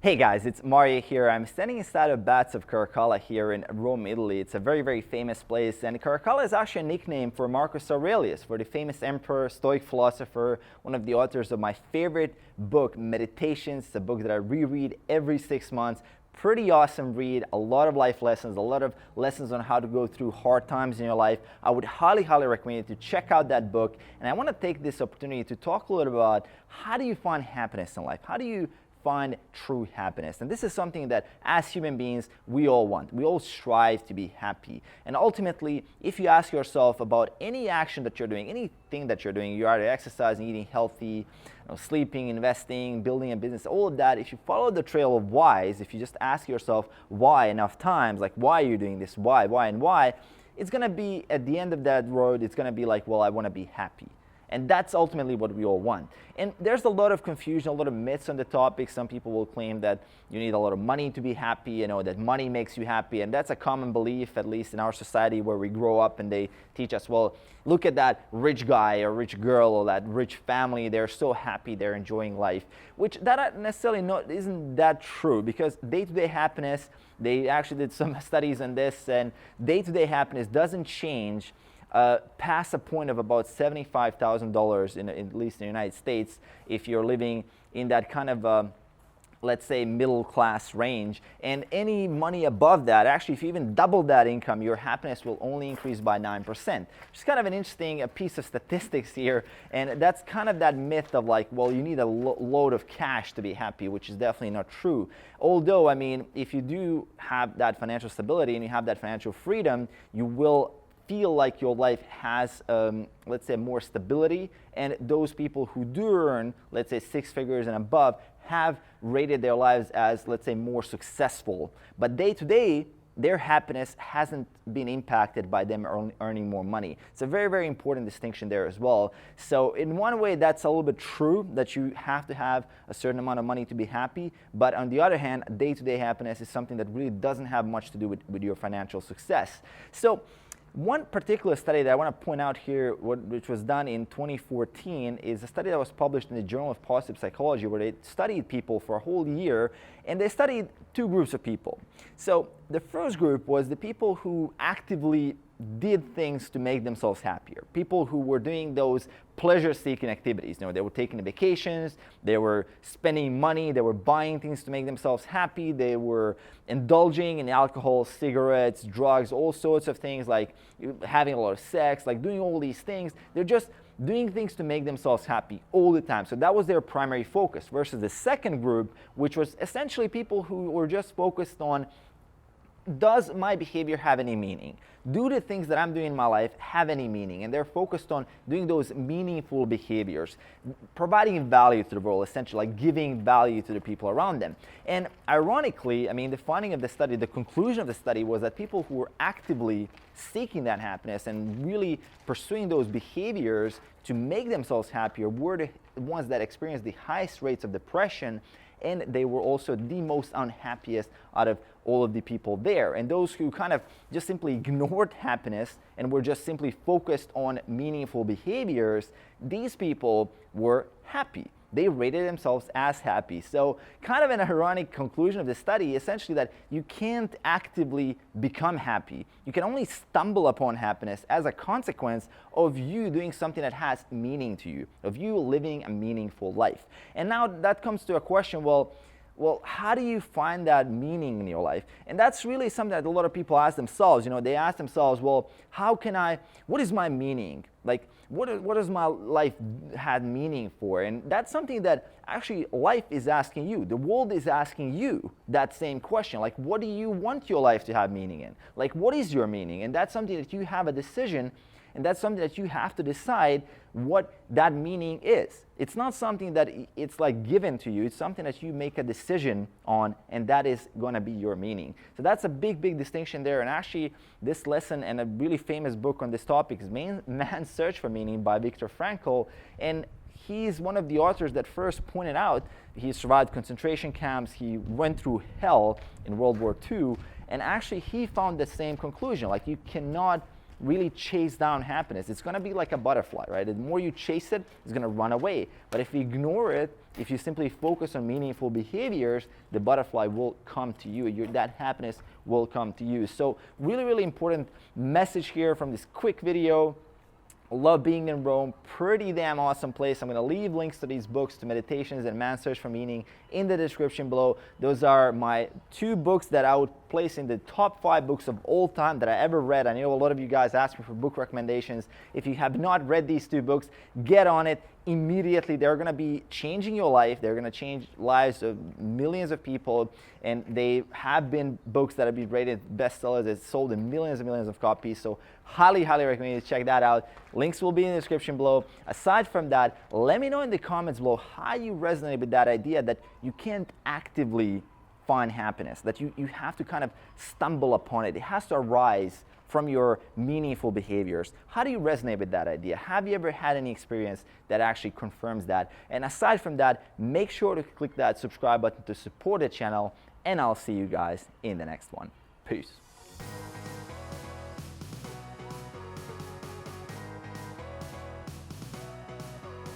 Hey guys, it's Mario here. I'm standing inside of Baths of Caracalla here in Rome, Italy. It's a very, very famous place, and Caracalla is actually a nickname for Marcus Aurelius, for the famous emperor, Stoic philosopher, one of the authors of my favorite book, Meditations. It's a book that I reread every 6 months. Pretty awesome read, a lot of life lessons, a lot of lessons on how to go through hard times in your life. I would highly, highly recommend you to check out that book. And I want to take this opportunity to talk a little about how do you find happiness in life? How do you find true happiness? And this is something that as human beings we all want. We all strive to be happy. And ultimately, if you ask yourself about any action that you're doing, anything that you're doing, you're either exercising, eating healthy, sleeping, investing, building a business, all of that, if you follow the trail of whys, if you just ask yourself why enough times, like why are you doing this, why, and why, it's going to be at the end of that road, it's going to be like, well, I want to be happy. And that's ultimately what we all want. And there's a lot of confusion, a lot of myths on the topic. Some people will claim that you need a lot of money to be happy, that money makes you happy. And that's a common belief, at least in our society where we grow up and they teach us, well, look at that rich guy or rich girl or that rich family. They're so happy, they're enjoying life, which that necessarily isn't that true, because day-to-day happiness, they actually did some studies on this, and day-to-day happiness doesn't change past a point of about $75,000, at least in the United States, if you're living in that kind of, let's say, middle class range. And any money above that, actually, if you even double that income, your happiness will only increase by 9%. Which is kind of an interesting piece of statistics here. And that's kind of that myth of like, well, you need a load of cash to be happy, which is definitely not true. Although, I mean, if you do have that financial stability and you have that financial freedom, you will feel like your life has, let's say, more stability. And those people who do earn, let's say, 6 figures and above have rated their lives as, let's say, more successful. But day to day, their happiness hasn't been impacted by them earning more money. It's a very, very important distinction there as well. So in one way, that's a little bit true, that you have to have a certain amount of money to be happy. But on the other hand, day-to-day happiness is something that really doesn't have much to do with your financial success. So one particular study that I want to point out here, which was done in 2014, is a study that was published in the Journal of Positive Psychology, where they studied people for a whole year, and they studied 2 groups of people. So the first group was the people who actively did things to make themselves happier. People who were doing those pleasure-seeking activities. They were taking vacations, they were spending money, they were buying things to make themselves happy, they were indulging in alcohol, cigarettes, drugs, all sorts of things, like having a lot of sex, like doing all these things. They're just doing things to make themselves happy all the time. So that was their primary focus, versus the second group, which was essentially people who were just focused on, does my behavior have any meaning? Do the things that I'm doing in my life have any meaning? And they're focused on doing those meaningful behaviors, providing value to the world, essentially, like giving value to the people around them. And ironically, I mean, the finding of the study, the conclusion of the study was that people who were actively seeking that happiness and really pursuing those behaviors to make themselves happier were the ones that experienced the highest rates of depression, and they were also the most unhappiest out of all of the people there. And those who kind of just simply ignored happiness and were just simply focused on meaningful behaviors, these people were happy. They rated themselves as happy. So kind of an ironic conclusion of the study, essentially, that you can't actively become happy. You can only stumble upon happiness as a consequence of you doing something that has meaning to you, of you living a meaningful life. And now that comes to a question, well, how do you find that meaning in your life? And that's really something that a lot of people ask themselves. They ask themselves, well, what is my meaning? Like, what does my life have meaning for? And that's something that actually life is asking you. The world is asking you that same question. Like, what do you want your life to have meaning in? Like, what is your meaning? And that's something that you have a decision, and that's something that you have to decide what that meaning is. It's not something that it's like given to you. It's something that you make a decision on, and that is going to be your meaning. So that's a big, big distinction there. And actually, this lesson and a really famous book on this topic is Man's Search for Meaning by Viktor Frankl. And he's one of the authors that first pointed out he survived concentration camps. He went through hell in World War II. And actually, he found the same conclusion. Like, you cannot really chase down happiness. It's going to be like a butterfly, right? The more you chase it, it's going to run away. But if you ignore it If you simply focus on meaningful behaviors, the butterfly will come to you. That happiness will come to you. So really, really important message here from this quick video. Love being in Rome, pretty damn awesome place. I'm going to leave links to these books, to Meditations and Man's Search for Meaning, in the description below. Those are my 2 books that I would place in the top 5 books of all time that I ever read. I know a lot of you guys ask me for book recommendations. If you have not read these 2 books, get on it immediately. They're going to be changing your life. They're going to change lives of millions of people, and they have been books that have been rated bestsellers. It's sold in millions and millions of copies, so highly, highly recommend you to check that out. Links will be in the description below. Aside from that, let me know in the comments below how you resonate with that idea that you can't actively find happiness, that you have to kind of stumble upon it. It has to arise from your meaningful behaviors. How do you resonate with that idea? Have you ever had any experience that actually confirms that? And aside from that, make sure to click that subscribe button to support the channel, and I'll see you guys in the next one. Peace.